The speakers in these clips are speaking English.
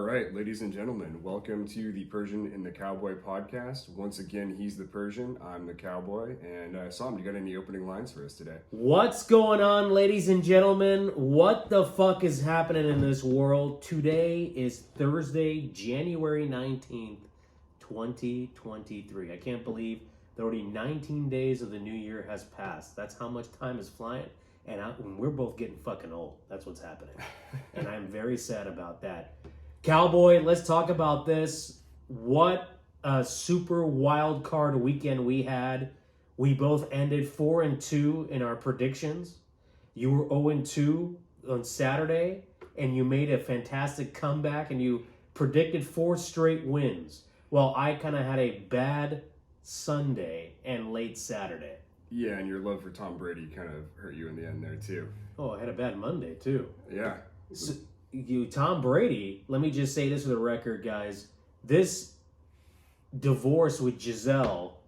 right, ladies and gentlemen, welcome to the Persian and the Cowboy podcast. Once again, he's the Persian, I'm the Cowboy, and Sam, you got any opening lines for us today? What's going on, ladies and gentlemen? What the fuck is happening in this world? Today is Thursday, January 19th, 2023. I can't believe that already 19 days of the new year has passed. That's how much time is flying, and we're both getting fucking old. That's what's happening, and I'm very sad about that. Cowboy, let's talk about this. What a super wild card weekend we had. We both ended 4-2 in our predictions. You were 0-2 on Saturday, and you made a fantastic comeback, and you predicted 4 straight wins. Well, I kind of had a bad Sunday and late Saturday. Yeah, and your love for Tom Brady kind of hurt you in the end there, too. Oh, I had a bad Monday, too. Yeah. Tom Brady, let me just say this for the record, guys. This divorce with Giselle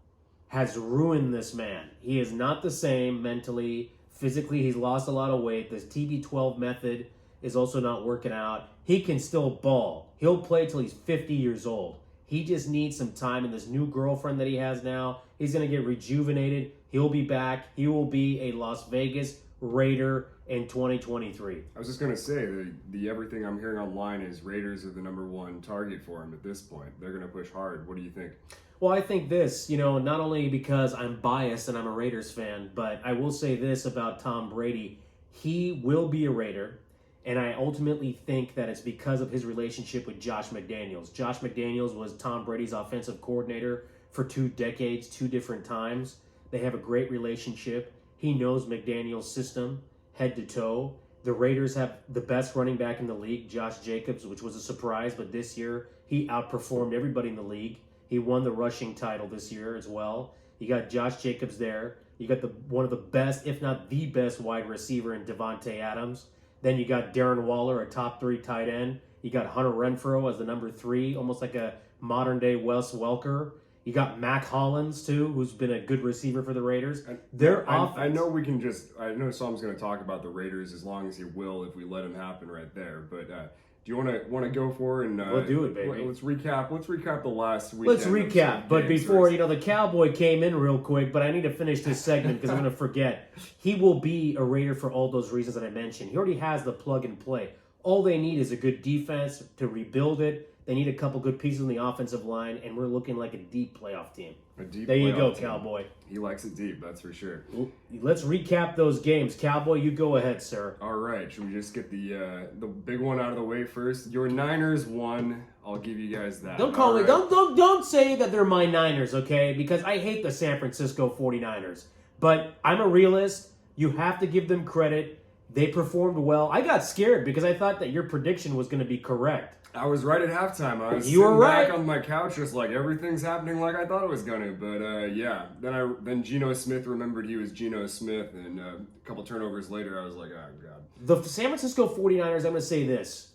has ruined this man. He is not the same mentally, physically. He's lost a lot of weight. This TB12 method is also not working out. He can still ball. He'll play till he's 50 years old. He just needs some time, and this new girlfriend that he has now, he's going to get rejuvenated. He'll be back. He will be a Las Vegas Raider in 2023. I was just going to say, the everything I'm hearing online is Raiders are the number one target for him at this point. They're going to push hard. What do you think? Well, I think this, not only because I'm biased and I'm a Raiders fan, but I will say this about Tom Brady. He will be a Raider, and I ultimately think that it's because of his relationship with Josh McDaniels. Josh McDaniels was Tom Brady's offensive coordinator for 2 decades, 2 different times. They have a great relationship. He knows McDaniels' system head to toe. The Raiders have the best running back in the league, Josh Jacobs, which was a surprise, but this year he outperformed everybody in the league. He won the rushing title this year as well. You got Josh Jacobs there. You got one of the best, if not the best, wide receiver in Devontae Adams. Then you got Darren Waller, a top 3 tight end. You got Hunter Renfrow as the number 3, almost like a modern-day Wes Welker. You got Mac Hollins, too, who's been a good receiver for the Raiders. I know I know Sam's going to talk about the Raiders as long as he will if we let him happen right there. But do you want to go for it? And we'll do it, baby. Let's recap the last weekend. Let's recap. But before, the Cowboy came in real quick, but I need to finish this segment because I'm going to forget. He will be a Raider for all those reasons that I mentioned. He already has the plug and play. All they need is a good defense to rebuild it. They need a couple good pieces on the offensive line, and we're looking like a deep playoff team. There you go, team. Cowboy. He likes it deep, that's for sure. Let's recap those games. Cowboy, you go ahead, sir. All right, should we just get the big one out of the way first? Your Niners won. I'll give you guys that. Don't call me. Right. Don't say that they're my Niners, okay? Because I hate the San Francisco 49ers. But I'm a realist. You have to give them credit. They performed well. I got scared because I thought that your prediction was going to be correct. I was right at halftime. I was back on my couch just like everything's happening like I thought it was going to. But yeah, then Geno Smith remembered he was Geno Smith, and a couple turnovers later I was like, oh, God. The San Francisco 49ers, I'm going to say this.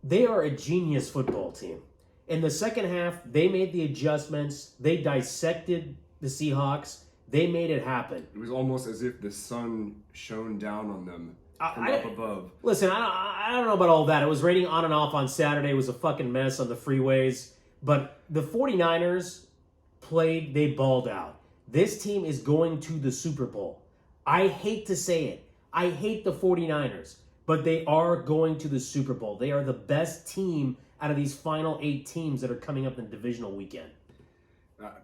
They are a genius football team. In the second half, they made the adjustments. They dissected the Seahawks. They made it happen. It was almost as if the sun shone down on them. From up above. Listen, I don't know about all that. It was raining on and off on Saturday. It was a fucking mess on the freeways. But the 49ers they balled out. This team is going to the Super Bowl. I hate to say it. I hate the 49ers. But they are going to the Super Bowl. They are the best team out of these final 8 teams that are coming up in the divisional weekend.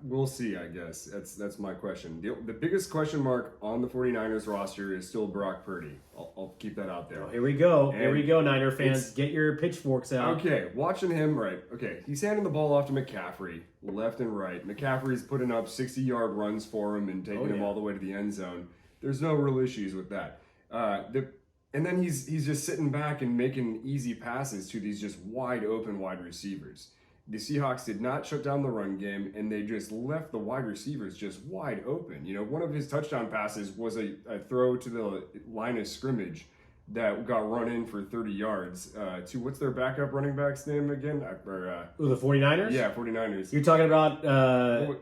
We'll see, I guess. That's my question. The biggest question mark on the 49ers roster is still Brock Purdy. I'll keep that out there. Oh, here we go. Here we go, Niner fans. Get your pitchforks out. Okay, watching him, right. Okay, he's handing the ball off to McCaffrey, left and right. McCaffrey's putting up 60-yard runs for him and taking him all the way to the end zone. There's no real issues with that. And then he's just sitting back and making easy passes to these just wide open wide receivers. The Seahawks did not shut down the run game, and they just left the wide receivers just wide open. One of his touchdown passes was a throw to the line of scrimmage that got run in for 30 yards to, what's their backup running back's name again? The 49ers? Yeah, 49ers. You're talking about,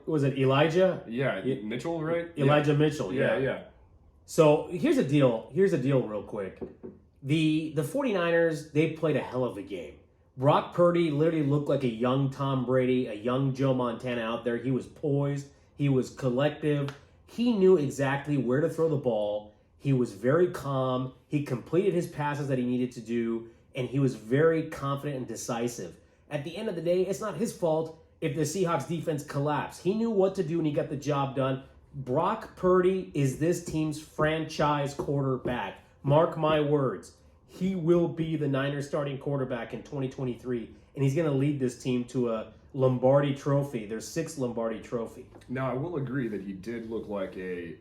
was it Elijah? Yeah, Mitchell, right? Elijah Mitchell, yeah. So here's the deal real quick. The 49ers, they played a hell of a game. Brock Purdy literally looked like a young Tom Brady, a young Joe Montana out there. He was poised. He was collective. He knew exactly where to throw the ball. He was very calm. He completed his passes that he needed to do, and he was very confident and decisive. At the end of the day, it's not his fault if the Seahawks defense collapsed. He knew what to do, and he got the job done. Brock Purdy is this team's franchise quarterback. Mark my words. He will be the Niners starting quarterback in 2023, and he's going to lead this team to a Lombardi trophy, their 6th Lombardi trophy. Now, I will agree that he did look like a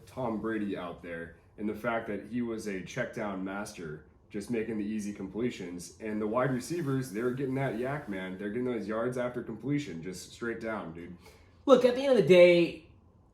Tom Brady out there in the fact that he was a check down master, just making the easy completions. And the wide receivers, they're getting that yak, man. They're getting those yards after completion, just straight down, dude. Look, at the end of the day,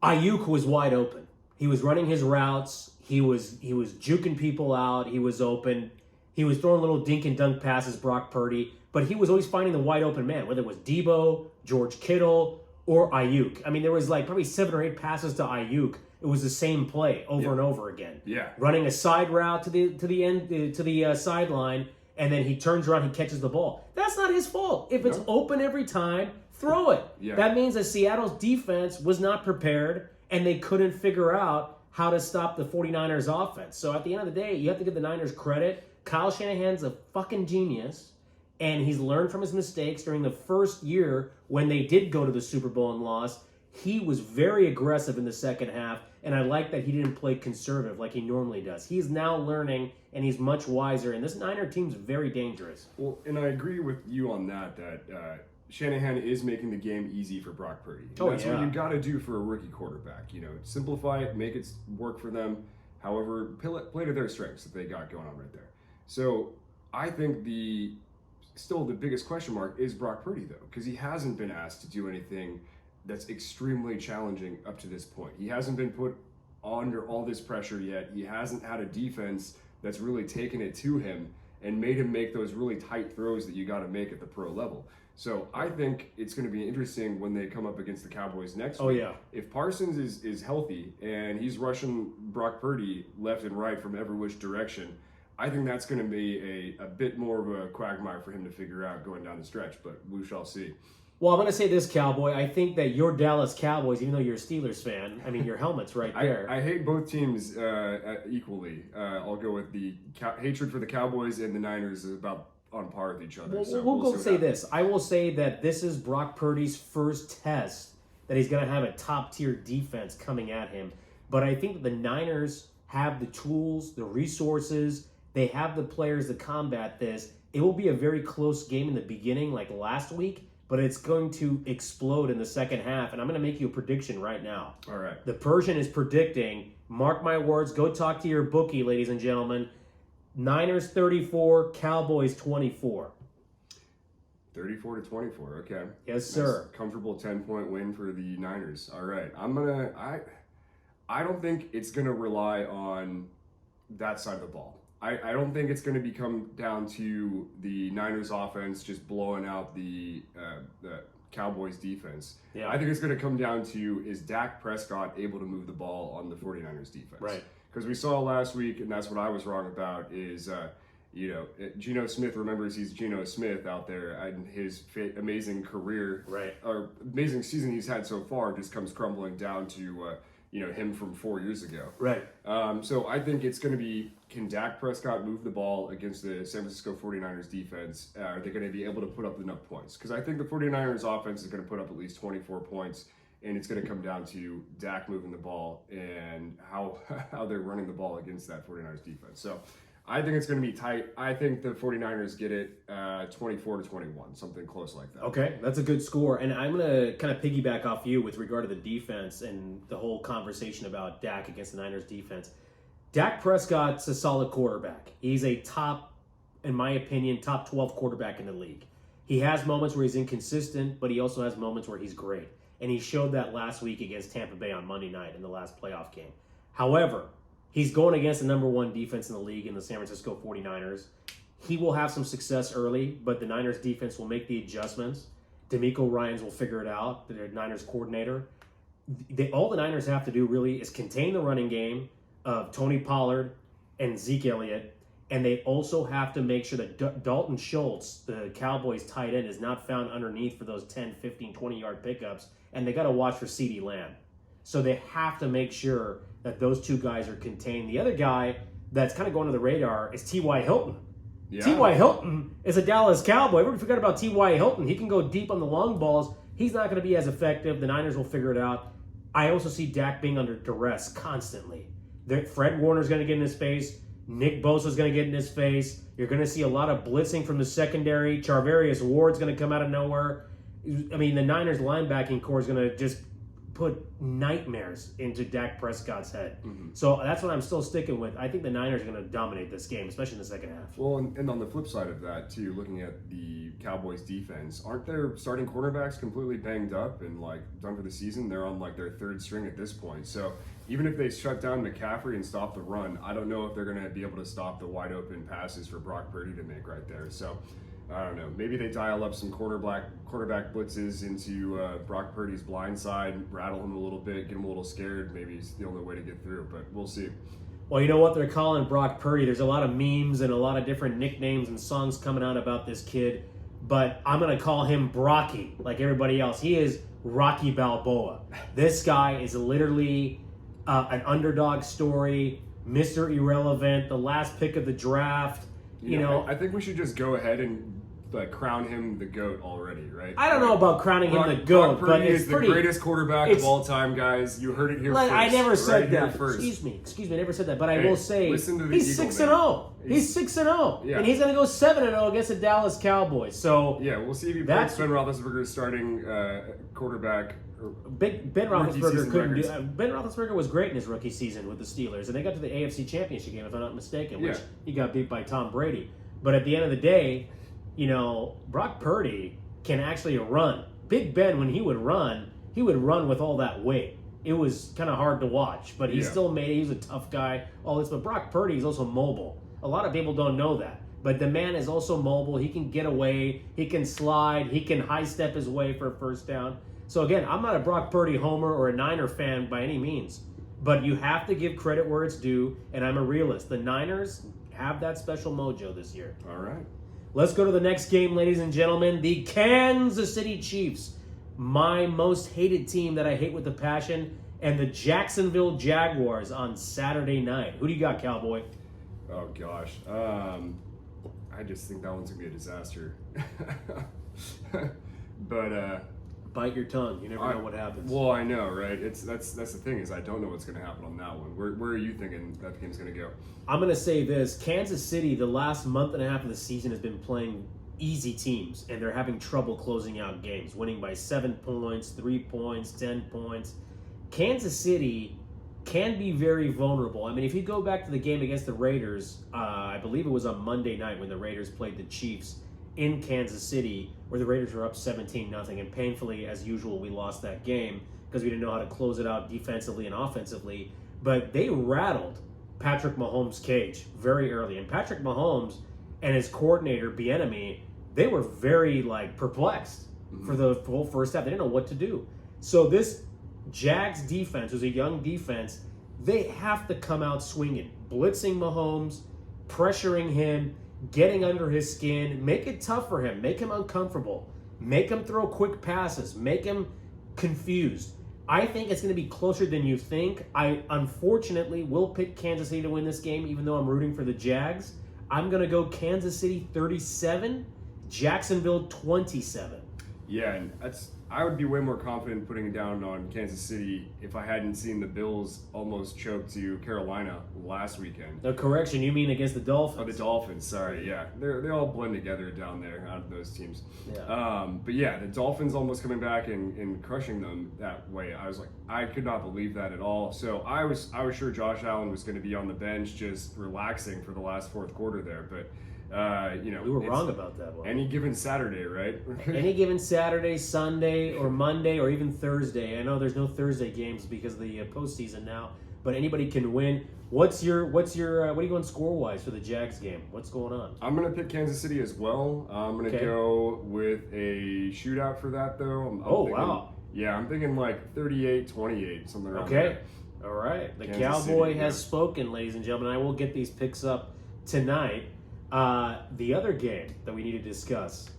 Ayuk was wide open. He was running his routes. He was juking people out. He was open. He was throwing little dink and dunk passes, Brock Purdy. But he was always finding the wide open man, whether it was Debo, George Kittle, or Ayuk. I mean, there was like probably 7 or 8 passes to Ayuk. It was the same play over and over again. Yeah. Running a side route to the sideline, and then he turns around, he catches the ball. That's not his fault. If it's open every time, throw it. Yeah. That means that Seattle's defense was not prepared, and they couldn't figure out how to stop the 49ers offense. So at the end of the day, you have to give the Niners credit. Kyle Shanahan's a fucking genius, and he's learned from his mistakes during the first year when they did go to the Super Bowl and lost. He was very aggressive in the second half, and I like that he didn't play conservative like he normally does. He's now learning, and he's much wiser, and this Niner team's very dangerous. Well, and I agree with you on that Shanahan is making the game easy for Brock Purdy. And that's what you got to do for a rookie quarterback. You know, simplify it, make it work for them, however, play to their strengths that they got going on right there. So I think still the biggest question mark is Brock Purdy, though, because he hasn't been asked to do anything that's extremely challenging up to this point. He hasn't been put under all this pressure yet. He hasn't had a defense that's really taken it to him and made him make those really tight throws that you got to make at the pro level. So I think it's going to be interesting when they come up against the Cowboys next week. Yeah. If Parsons is healthy and he's rushing Brock Purdy left and right from every which direction, I think that's going to be a bit more of a quagmire for him to figure out going down the stretch, but we shall see. Well, I'm going to say this, Cowboy. I think that your Dallas Cowboys, even though you're a Steelers fan, I mean, your helmet's right there. I hate both teams equally. I'll go with the hatred for the Cowboys and the Niners is about on par with each other. We'll go say this. I will say that this is Brock Purdy's first test that he's going to have a top-tier defense coming at him. But I think the Niners have the tools, the resources, they have the players to combat this. It will be a very close game in the beginning, like last week, but it's going to explode in the second half, and I'm going to make you a prediction right now. All right. The Persian is predicting, mark my words, go talk to your bookie, ladies and gentlemen, Niners 34, Cowboys 24. 34-24, okay. Yes, sir. Nice, comfortable 10-point win for the Niners. All right. I don't think it's going to rely on that side of the ball. I don't think it's going to come down to the Niners offense just blowing out the Cowboys defense. Yeah. I think it's going to come down to, is Dak Prescott able to move the ball on the 49ers defense? Right. Because we saw last week, and that's what I was wrong about, is, Geno Smith remembers he's Geno Smith out there, and his amazing career, right, or amazing season he's had so far just comes crumbling down to, him from 4 years ago. Right. So I think it's going to be, can Dak Prescott move the ball against the San Francisco 49ers defense? Are they going to be able to put up enough points? Because I think the 49ers offense is going to put up at least 24 points, and it's going to come down to Dak moving the ball and how they're running the ball against that 49ers defense. So I think it's going to be tight. I think the 49ers get it 24-21, something close like that. Okay, that's a good score. And I'm going to kind of piggyback off you with regard to the defense and the whole conversation about Dak against the Niners defense. Dak Prescott's a solid quarterback. He's a in my opinion, top 12 quarterback in the league. He has moments where he's inconsistent, but he also has moments where he's great. And he showed that last week against Tampa Bay on Monday night in the last playoff game. However, he's going against the number one defense in the league in the San Francisco 49ers. He will have some success early, but the Niners defense will make the adjustments. DeMeco Ryans will figure it out, the Niners coordinator. All the Niners have to do really is contain the running game of Tony Pollard and Zeke Elliott And they also have to make sure that Dalton Schultz, the Cowboys tight end, is not found underneath for those 10, 15, 20-yard pickups. And they got to watch for CeeDee Lamb. So they have to make sure that those two guys are contained. The other guy that's kind of going to the radar is T.Y. Hilton. Yeah. T.Y. Hilton is a Dallas Cowboy. Everybody forgot about T.Y. Hilton. He can go deep on the long balls. He's not going to be as effective. The Niners will figure it out. I also see Dak being under duress constantly. Fred Warner's going to get in his face. Nick Bosa's going to get in his face. You're going to see a lot of blitzing from the secondary. Charvarius Ward's going to come out of nowhere. I mean, the Niners linebacking core is going to just put nightmares into Dak Prescott's head. Mm-hmm. So that's what I'm still sticking with. I think the Niners are going to dominate this game, especially in the second half. Well, and on the flip side of that, too, looking at the Cowboys defense, aren't their starting cornerbacks completely banged up and, like, done for the season? They're on, like, their third string at this point. So even if they shut down McCaffrey and stop the run, I don't know if they're going to be able to stop the wide-open passes for Brock Purdy to make right there. So I don't know. Maybe they dial up some quarterback blitzes into Brock Purdy's blind side, rattle him a little bit, get him a little scared. Maybe it's the only way to get through, but we'll see. Well, you know what they're calling Brock Purdy? There's a lot of memes and a lot of different nicknames and songs coming out about this kid, but I'm going to call him Brocky like everybody else. He is Rocky Balboa. This guy is literally an underdog story, Mr. Irrelevant, the last pick of the draft. You know, I think we should just go ahead and crown him the GOAT already, right? I don't know about crowning him the GOAT, Brock Purdy but it's is the greatest quarterback of all time, guys. You heard it here first. I never said that. First. Excuse me, I never said that. But I will say he's 6-0. He's 6-0, and he's going to go 7-0 against the Dallas Cowboys. So yeah, we'll see if he breaks Ben Roethlisberger's starting quarterback. Ben Roethlisberger couldn't do. Ben Roethlisberger was great in his rookie season with the Steelers, and they got to the AFC Championship game, if I'm not mistaken, which he got beat by Tom Brady. But at the end of the day, you know, Brock Purdy can actually run. Big Ben, when he would run with all that weight. It was kind of hard to watch, but he still made it. He's a tough guy, all this. But Brock Purdy is also mobile. A lot of people don't know that. But the man is also mobile. He can get away. He can slide. He can high step his way for a first down. So again, I'm not a Brock Purdy homer or a Niner fan by any means. But you have to give credit where it's due, and I'm a realist. The Niners have that special mojo this year. All right. Let's go to the next game, ladies and gentlemen. The Kansas City Chiefs, my most hated team that I hate with a passion, and the Jacksonville Jaguars on Saturday night. Who do you got, Cowboy? Oh, gosh. I just think that one's going to be a disaster. But bite your tongue. You never know what happens. Well, I know, right? That's the thing is I don't know what's going to happen on that one. Where are you thinking that game's going to go? I'm going to say this. Kansas City, the last month and a half of the season, has been playing easy teams, and they're having trouble closing out games, winning by 7 points, 3 points, 10 points. Kansas City can be very vulnerable. I mean, if you go back to the game against the Raiders, I believe it was on Monday night when the Raiders played the Chiefs in Kansas City, where the Raiders were up 17-0, and painfully, as usual, we lost that game because we didn't know how to close it out defensively and offensively. But they rattled Patrick Mahomes' cage very early, and Patrick Mahomes and his coordinator Bieniemy, they were very perplexed for the whole first half. They didn't know what to do. So this Jags defense was a young defense. They have to come out swinging, blitzing Mahomes, pressuring him, getting under his skin, make it tough for him, make him uncomfortable, make him throw quick passes, make him confused. I think it's going to be closer than you think. I unfortunately will pick Kansas City to win this game, even though I'm rooting for the Jags. I'm going to go Kansas City 37, Jacksonville 27. Yeah, and I would be way more confident putting it down on Kansas City if I hadn't seen the Bills almost choke to Carolina last weekend. The correction, you mean against the Dolphins? Oh, the Dolphins, sorry, yeah. They all blend together down there out of those teams. Yeah. But yeah, the Dolphins almost coming back and crushing them that way. I was like, I could not believe that at all. So I was sure Josh Allen was going to be on the bench just relaxing for the last fourth quarter there, but we were wrong about that one. Any given Saturday, right? Any given Saturday, Sunday, or Monday, or even Thursday. I know there's no Thursday games because of the postseason now, but anybody can win. What are you going score wise for the Jags game? What's going on? I'm gonna pick Kansas City as well. I'm gonna go with a shootout for that though. Wow. Yeah, I'm thinking 38-28, something around there. All right. The Kansas Cowboy City, has spoken, ladies and gentlemen. I will get these picks up tonight. The other game that we need to discuss,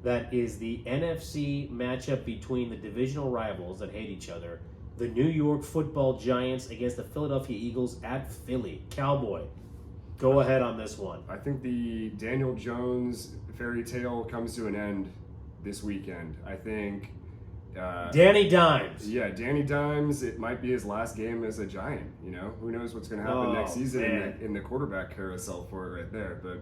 that is the NFC matchup between the divisional rivals that hate each other, the New York Football Giants against the Philadelphia Eagles at Philly. Cowboy, go ahead on this one. I think the Daniel Jones fairy tale comes to an end this weekend. I think Danny Dimes. Yeah, Danny Dimes. It might be his last game as a Giant. You know, who knows what's going to happen next season in the quarterback carousel for it right there. But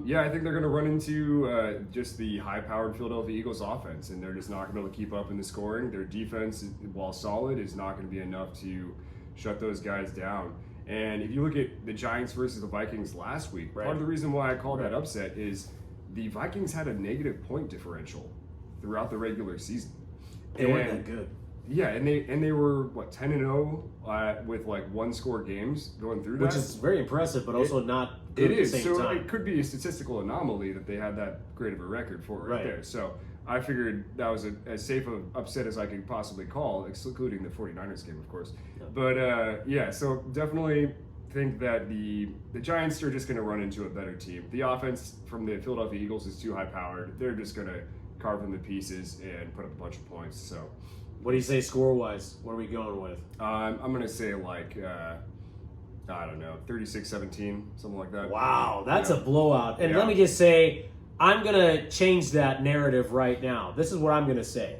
yeah, I think they're going to run into just the high-powered Philadelphia Eagles offense, and they're just not going to be able to keep up in the scoring. Their defense, while solid, is not going to be enough to shut those guys down. And if you look at the Giants versus the Vikings last week, part of the reason why I called that upset is the Vikings had a negative point differential throughout the regular season. They weren't that good. Yeah, and they were what 10-0 with like one-score games going through that, which is very impressive, but also not good it at the same so time. It could be a statistical anomaly that they had that great of a record for right there. So I figured that was as safe an upset as I could possibly call, excluding the 49ers game, of course. Yeah. But yeah, so definitely think that the Giants are just going to run into a better team. The offense from the Philadelphia Eagles is too high-powered. They're just going to carve them to pieces and put up a bunch of points. So, what do you say score-wise? What are we going with? I'm going to say like, I don't know, 36-17, something like that. Wow, that's a blowout. And let me just say, I'm going to change that narrative right now. This is what I'm going to say.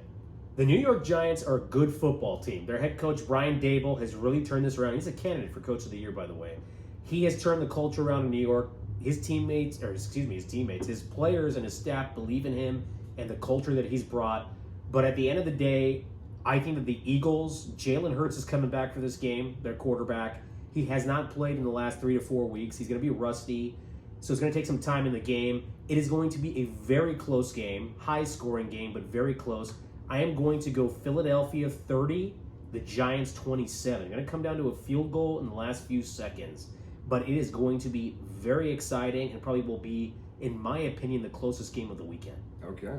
The New York Giants are a good football team. Their head coach, Brian Daboll, has really turned this around. He's a candidate for Coach of the Year, by the way. He has turned the culture around in New York. His teammates, his players and his staff believe in him and the culture that he's brought. But at the end of the day, I think that the Eagles, Jalen Hurts is coming back for this game, their quarterback. He has not played in the last 3 to 4 weeks. He's going to be rusty, so it's going to take some time in the game. It is going to be a very close game, high-scoring game, but very close. I am going to go Philadelphia 30, the Giants 27. It's going to come down to a field goal in the last few seconds. But it is going to be very exciting and probably will be, in my opinion, the closest game of the weekend. Okay.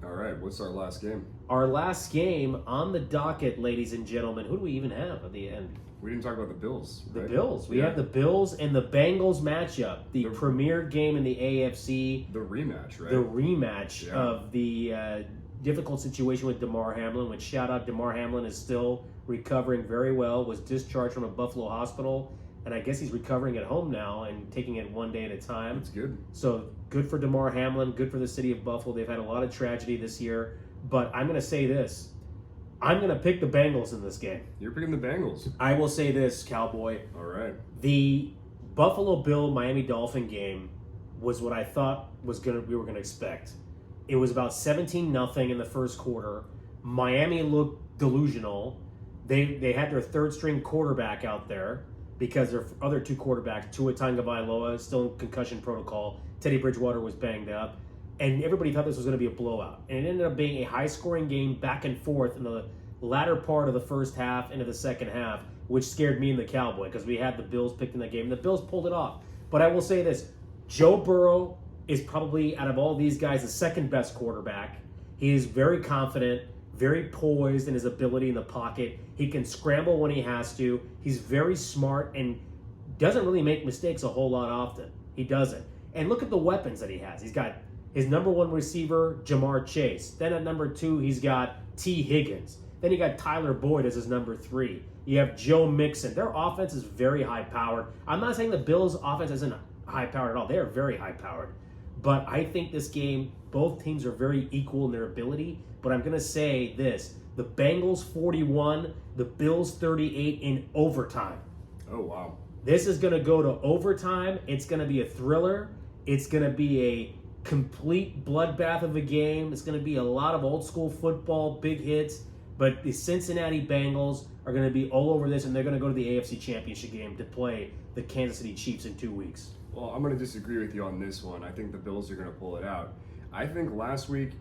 All right. What's our last game? Our last game on the docket, ladies and gentlemen. Who do we even have at the end? We didn't talk about the Bills. Right? The Bills. We have the Bills and the Bengals matchup. The premier game in the AFC. The rematch, right? The rematch of the difficult situation with Damar Hamlin, which shout out Damar Hamlin is still recovering very well, was discharged from a Buffalo hospital, and I guess he's recovering at home now and taking it one day at a time. That's good. So good for Damar Hamlin, good for the city of Buffalo. They've had a lot of tragedy this year, but I'm going to say this. I'm going to pick the Bengals in this game. You're picking the Bengals. I will say this, Cowboy. All right. The Buffalo Bill Miami Dolphin game was what I thought we were going to expect. It was about 17-0 in the first quarter. Miami looked delusional. They had their third-string quarterback out there because their other two quarterbacks, Tua Tagovailoa, is still in concussion protocol. Teddy Bridgewater was banged up. And everybody thought this was going to be a blowout. And it ended up being a high-scoring game back and forth in the latter part of the first half into the second half, which scared me and the Cowboy because we had the Bills picked in that game. And the Bills pulled it off. But I will say this. Joe Burrow is probably, out of all these guys, the second-best quarterback. He is very confident, very poised in his ability in the pocket. He can scramble when he has to. He's very smart and doesn't really make mistakes a whole lot often. He doesn't. And look at the weapons that he has. He's got his number one receiver, Jamar Chase. Then at number 2, he's got T. Higgins. Then you got Tyler Boyd as his number 3. You have Joe Mixon. Their offense is very high-powered. I'm not saying the Bills' offense isn't high-powered at all. They are very high-powered. But I think this game, both teams are very equal in their ability. But I'm going to say this. The Bengals 41, the Bills 38 in overtime. Oh, wow. This is going to go to overtime. It's going to be a thriller. It's going to be a complete bloodbath of a game. It's going to be a lot of old school football, big hits. But the Cincinnati Bengals are going to be all over this, and they're going to go to the AFC Championship game to play the Kansas City Chiefs in 2 weeks. Well, I'm going to disagree with you on this one. I think the Bills are going to pull it out. I think last week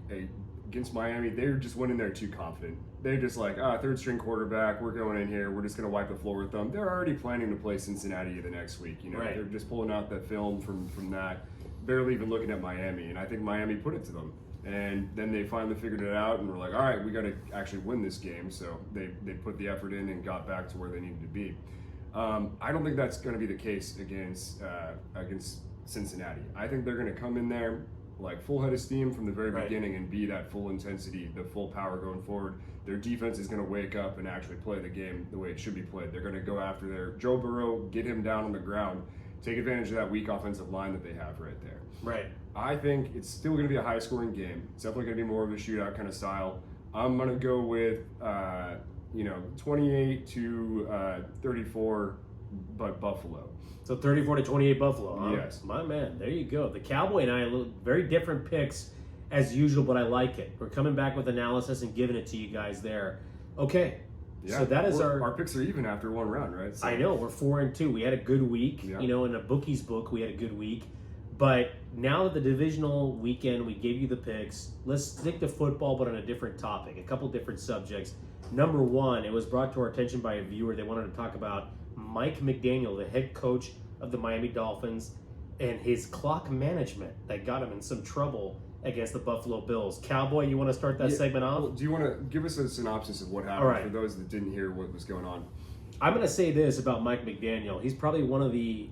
against Miami, they just went in there too confident. They're just like, third-string quarterback, we're going in here, we're just going to wipe the floor with them. They're already planning to play Cincinnati the next week. You know, They're just pulling out that film from that, barely even looking at Miami. And I think Miami put it to them. And then they finally figured it out and were like, all right, we got to actually win this game. So they put the effort in and got back to where they needed to be. I don't think that's going to be the case against Cincinnati. I think they're going to come in there like full head of steam from the very beginning and be that full intensity, the full power going forward. Their defense is going to wake up and actually play the game the way it should be played. They're going to go after their Joe Burrow, get him down on the ground, take advantage of that weak offensive line that they have right there. Right. I think it's still going to be a high-scoring game. It's definitely going to be more of a shootout kind of style. I'm going to go with 28 to 34, but Buffalo. So 34-28 Buffalo, huh? Yes. My man, there you go. The Cowboy and I look very different picks as usual, but I like it. We're coming back with analysis and giving it to you guys there. Okay. Yeah. So that is our picks are even after one round, right? So. I know, we're 4-2. We had a good week. Yeah. In a bookie's book, we had a good week. But now that the divisional weekend, we gave you the picks. Let's stick to football, but on a different topic, a couple different subjects. Number one, it was brought to our attention by a viewer. They wanted to talk about Mike McDaniel, the head coach of the Miami Dolphins, and his clock management that got him in some trouble against the Buffalo Bills. Cowboy, you want to start that segment off? Well, do you want to give us a synopsis of what happened for those that didn't hear what was going on? I'm going to say this about Mike McDaniel. He's probably one of the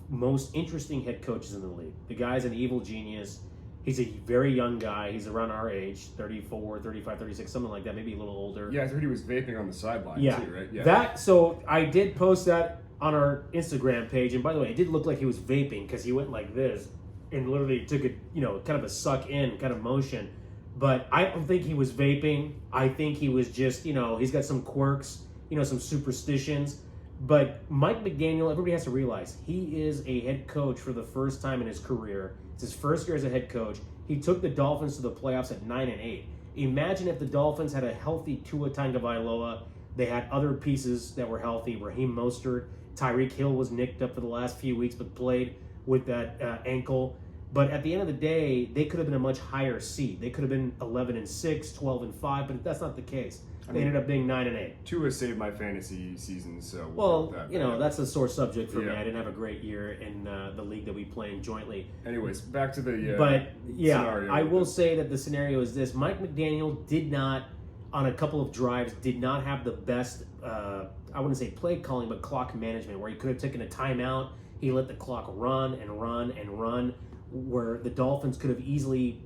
most interesting head coaches in the league. The guy's an evil genius. He's a very young guy. He's around our age, 34, 35, 36, something like that, maybe a little older. Yeah, I heard he was vaping on the sideline too, right? Yeah. So I did post that on our Instagram page. And by the way, it did look like he was vaping because he went like this and literally took a, kind of a suck in kind of motion. But I don't think he was vaping. I think he was just, he's got some quirks, some superstitions. But Mike McDaniel, everybody has to realize, he is a head coach for the first time in his career. It's his first year as a head coach. He took the Dolphins to the playoffs at 9-8. Imagine if the Dolphins had a healthy Tua Tagovailoa. They had other pieces that were healthy. Raheem Mostert, Tyreek Hill was nicked up for the last few weeks, but played with that ankle. But at the end of the day, they could have been a much higher seed. They could have been 11-6, 12-5, but that's not the case. They ended up being 9-8. Tua saved my fantasy season, so that's a sore subject for me. I didn't have a great year in the league that we play in jointly. Anyways, back to the scenario. I will say that the scenario is this: Mike McDaniel did not, on a couple of drives, did not have the best. I wouldn't say play calling, but clock management, where he could have taken a timeout. He let the clock run and run and run, where the Dolphins could have easily,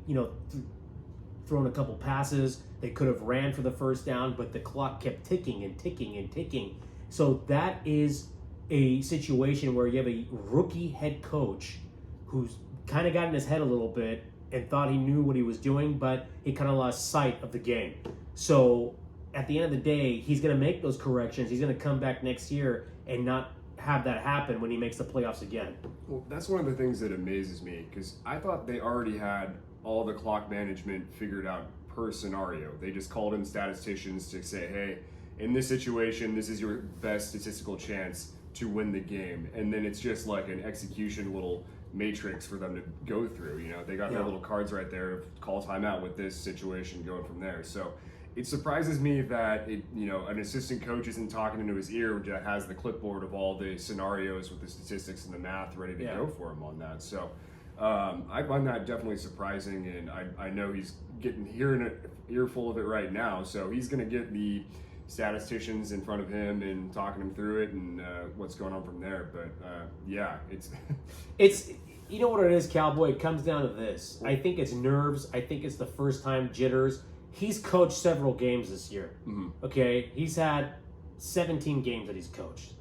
thrown a couple passes. They could have ran for the first down, but the clock kept ticking and ticking and ticking. So that is a situation where you have a rookie head coach who's kind of got in his head a little bit and thought he knew what he was doing, but he kind of lost sight of the game. So at the end of the day, he's going to make those corrections. He's going to come back next year and not have that happen when he makes the playoffs again. Well, that's one of the things that amazes me, because I thought they already had all the clock management figured out per scenario. They just called in statisticians to say, hey, in this situation, this is your best statistical chance to win the game. And then it's just like an execution little matrix for them to go through. They got their little cards right there to call timeout with this situation going from there. So it surprises me that an assistant coach isn't talking into his ear, that has the clipboard of all the scenarios with the statistics and the math ready to go for him on that. So I find that definitely surprising, and I know he's hearing an earful of it right now. So he's going to get the statisticians in front of him and talking him through it and what's going on from there. But it's you know what it is, Cowboy. It comes down to this. I think it's nerves. I think it's the first time jitters. He's coached several games this year. Mm-hmm. Okay, he's had 17 games that he's coached,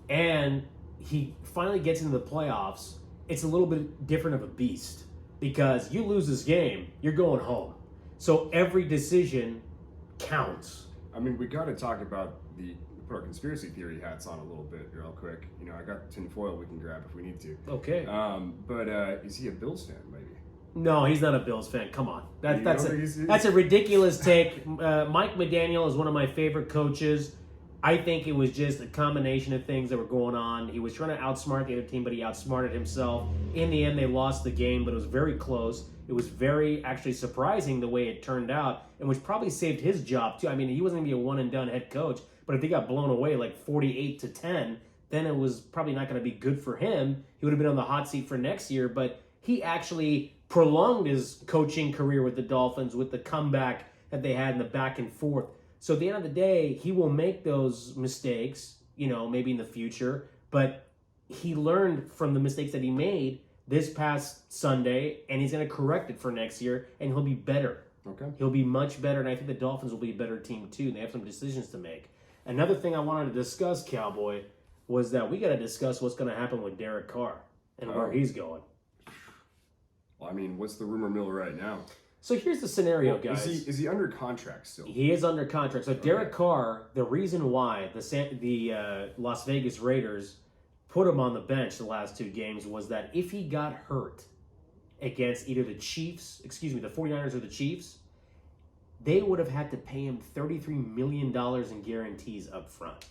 and he finally gets into the playoffs. It's a little bit different of a beast, because you lose this game, you're going home. So every decision counts. I mean, we got to talk about put our conspiracy theory hats on a little bit real quick. I got tinfoil we can grab if we need to. Okay. But is he a Bills fan, maybe? No, he's not a Bills fan. Come on. That's a ridiculous take. Mike McDaniel is one of my favorite coaches. I think it was just a combination of things that were going on. He was trying to outsmart the other team, but he outsmarted himself. In the end, they lost the game, but it was very close. It was very actually surprising the way it turned out, and which probably saved his job too. I mean, he wasn't going to be a one-and-done head coach, but if they got blown away like 48-10, then it was probably not going to be good for him. He would have been on the hot seat for next year, but he actually prolonged his coaching career with the Dolphins with the comeback that they had in the back and forth. So at the end of the day, he will make those mistakes, maybe in the future. But he learned from the mistakes that he made this past Sunday, and he's going to correct it for next year, and he'll be better. Okay. He'll be much better, and I think the Dolphins will be a better team too. They have some decisions to make. Another thing I wanted to discuss, Cowboy, was that we got to discuss what's going to happen with Derek Carr and where he's going. Well, I mean, what's the rumor mill right now? So here's the scenario, guys. Is he under contract still? He is under contract. So Derek Carr, the reason why the Las Vegas Raiders put him on the bench the last 2 games was that if he got hurt against either the 49ers or the Chiefs, they would have had to pay him $33 million in guarantees up front.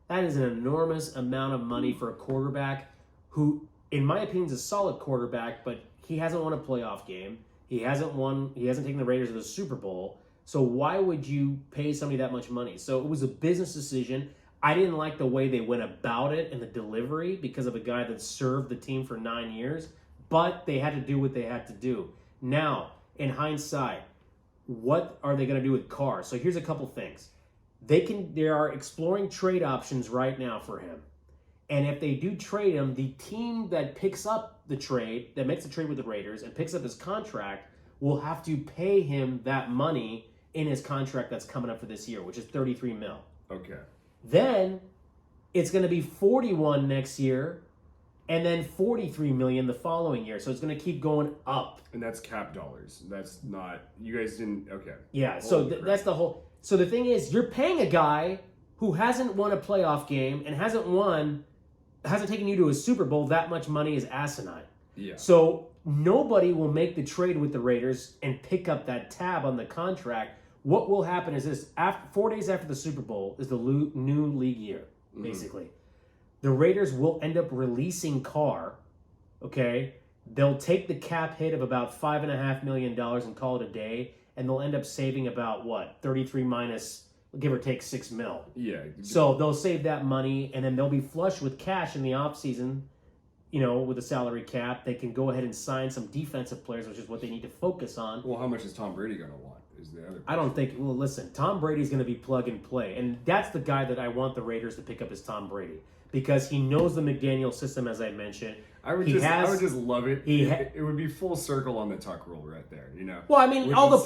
That is an enormous amount of money for a quarterback who, in my opinion, is a solid quarterback, but he hasn't won a playoff game. He hasn't taken the Raiders to the Super Bowl. So why would you pay somebody that much money? So it was a business decision. I didn't like the way they went about it and the delivery because of a guy that served the team for 9 years, but they had to do what they had to do. Now, in hindsight, what are they going to do with Carr? So here's a couple things. They are exploring trade options right now for him. And if they do trade him, the team that picks up the trade, that makes the trade with the Raiders and picks up his contract, will have to pay him that money in his contract that's coming up for this year, which is $33 million. Okay. Then it's going to be 41 next year, and then 43 million the following year. So it's going to keep going up. And that's cap dollars. That's not, you guys didn't, okay. Yeah, so that's the whole. So the thing is, you're paying a guy who hasn't won a playoff game and hasn't taken you to a Super Bowl. That much money is asinine. Yeah. So nobody will make the trade with the Raiders and pick up that tab on the contract. What will happen is this: 4 days after the Super Bowl is the new league year, basically. The Raiders will end up releasing Carr, okay? They'll take the cap hit of about $5.5 million and call it a day, and they'll end up saving about, 33 minus, give or take, $6 million. Yeah. So they'll save that money, and then they'll be flush with cash in the offseason, with the salary cap. They can go ahead and sign some defensive players, which is what they need to focus on. Well, how much is Tom Brady going to want? Is the other question. I don't think, listen, Tom Brady's going to be plug and play, and that's the guy that I want the Raiders to pick up is Tom Brady. Because he knows the McDaniel system, as I mentioned. I would just love it. It would be full circle on the tuck rule right there, Well, I mean, all the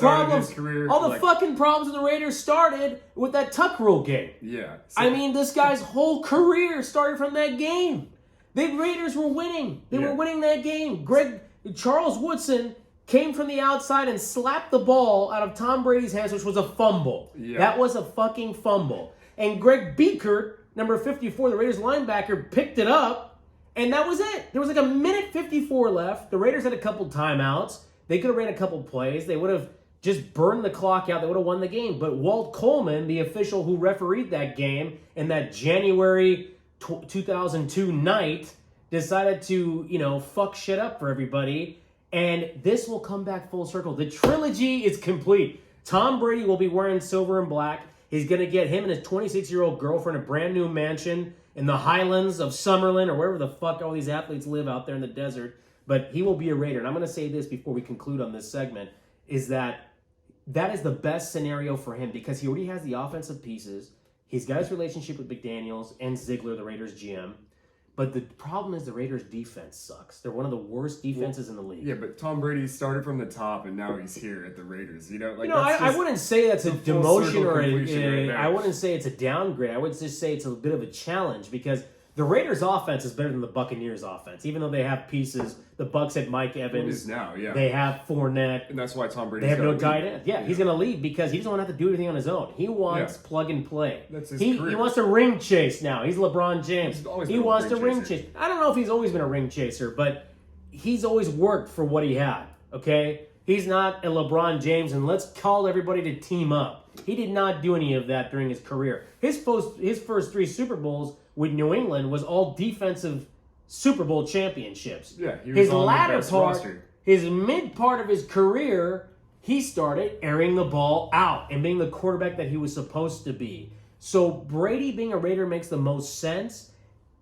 fucking problems the Raiders started with that tuck rule game. Yeah. So, I mean, this guy's whole career started from that game. The Raiders were winning. They were winning that game. Charles Woodson came from the outside and slapped the ball out of Tom Brady's hands, which was a fumble. Yeah. That was a fucking fumble. And Greg Biekert, number 54, the Raiders linebacker, picked it up, and that was it. There was like a minute 54 left. The Raiders had a couple timeouts. They could have ran a couple plays. They would have just burned the clock out. They would have won the game. But Walt Coleman, the official who refereed that game in that January 2002 night, decided to, fuck shit up for everybody. And this will come back full circle. The trilogy is complete. Tom Brady will be wearing silver and black. He's going to get him and his 26-year-old girlfriend a brand new mansion in the highlands of Summerlin or wherever the fuck all these athletes live out there in the desert. But he will be a Raider. And I'm going to say this before we conclude on this segment, is that is the best scenario for him because he already has the offensive pieces. He's got his relationship with McDaniels and Ziegler, the Raiders GM. But the problem is the Raiders' defense sucks. They're one of the worst defenses in the league. Yeah, but Tom Brady started from the top, and now he's here at the Raiders. I wouldn't say that's a demotion or I wouldn't say it's a downgrade. I would just say it's a bit of a challenge because the Raiders' offense is better than the Buccaneers' offense. Even though they have pieces, the Bucs had Mike Evans. It is now, yeah. They have Fournette. And that's why Tom Brady's They have no tight end. Yeah, he's going to leave because he doesn't want to have to do anything on his own. He wants plug and play. That's his career. He wants to ring chase now. He's LeBron James. He wants to ring chase. I don't know if he's always been a ring chaser, but he's always worked for what he had, okay? He's not a LeBron James, and let's call everybody to team up. He did not do any of that during his career. His first 3 Super Bowls with New England was all defensive Super Bowl championships. Yeah, he was on the best roster. His mid part of his career, he started airing the ball out and being the quarterback that he was supposed to be. So Brady being a Raider makes the most sense.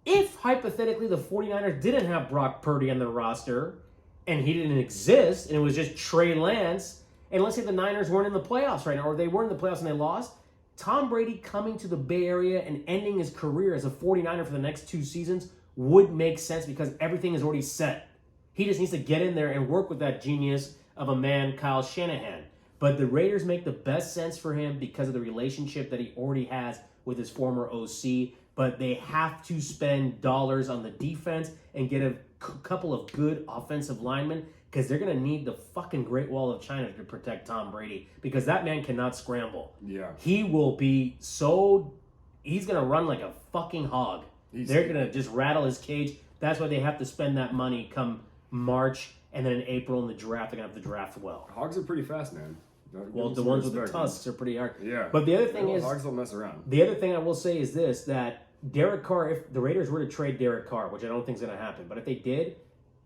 If, hypothetically, the 49ers didn't have Brock Purdy on the roster and he didn't exist and it was just Trey Lance, and let's say the Niners weren't in the playoffs right now or they were in the playoffs and they lost, Tom Brady coming to the Bay Area and ending his career as a 49er for the next 2 seasons would make sense because everything is already set. He just needs to get in there and work with that genius of a man, Kyle Shanahan. But the Raiders make the best sense for him because of the relationship that he already has with his former OC. But they have to spend dollars on the defense and get a couple of good offensive linemen because they're going to need the fucking Great Wall of China to protect Tom Brady because that man cannot scramble. Yeah. He will be so... He's going to run like a fucking hog. They're going to just rattle his cage. That's why they have to spend that money come March, and then in April in the draft, they're going to have to draft well. Hogs are pretty fast, man. Well, the ones with the tusks are pretty hard. Yeah. But the other thing is... Hogs don't mess around. The other thing I will say is this, that Derek Carr, if the Raiders were to trade Derek Carr, which I don't think is going to happen, but if they did,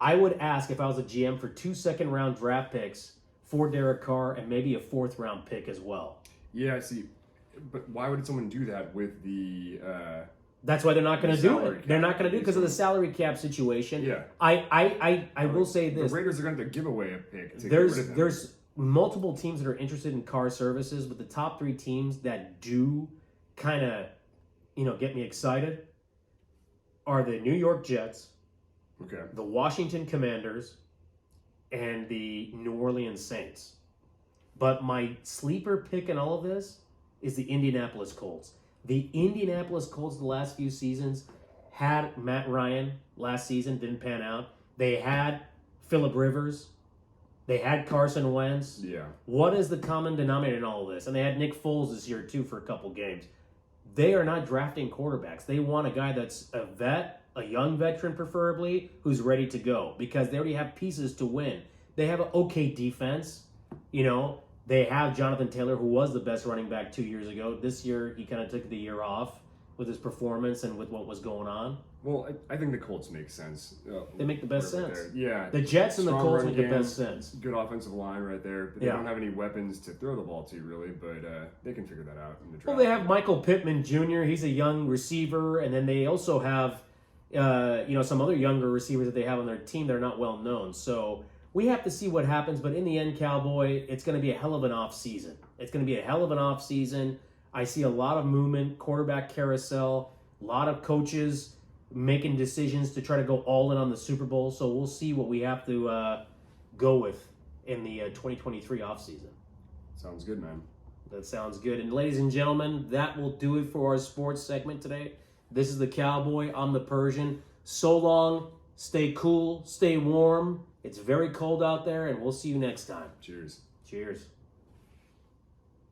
I would ask if I was a GM for 2 second-round draft picks for Derek Carr and maybe a 4th-round pick as well. Yeah, see, but why would someone do that with the... That's why they're not going to do it. They're not going to do it because of the salary cap situation. Yeah. I will say this. The Raiders are going to give away a pick to There's get rid of him. There's multiple teams that are interested in Carr services, but the top 3 teams that do kind of, get me excited are the New York Jets, okay, the Washington Commanders, and the New Orleans Saints. But my sleeper pick in all of this is the Indianapolis Colts. The Indianapolis Colts the last few seasons had Matt Ryan last season, didn't pan out. They had Phillip Rivers. They had Carson Wentz. Yeah. What is the common denominator in all of this? And they had Nick Foles this year, too, for a couple games. They are not drafting quarterbacks. They want a guy that's a vet, a young veteran preferably, who's ready to go because they already have pieces to win. They have an okay defense. They have Jonathan Taylor, who was the best running back 2 years ago. This year, he kind of took the year off with his performance and with what was going on. Well, I think the Colts make sense. They make the best sense. Yeah. The Jets and the Strong Colts run make the game, best sense. Good offensive line right there. But they don't have any weapons to throw the ball to, really. But they can figure that out in the draft. Well, they have Michael Pittman Jr. He's a young receiver. And then they also have, some other younger receivers that they have on their team that are not well known. So we have to see what happens. But in the end, Cowboy, it's going to be a hell of an off season. It's going to be a hell of an off season. I see a lot of movement, quarterback carousel, a lot of coaches making decisions to try to go all in on the Super Bowl. So we'll see what we have to go with in the 2023 offseason. Sounds good, man. That sounds good. And ladies and gentlemen, that will do it for our sports segment today. This is the Cowboy. I'm the Persian. So long. Stay cool. Stay warm. It's very cold out there, and we'll see you next time. Cheers. Cheers.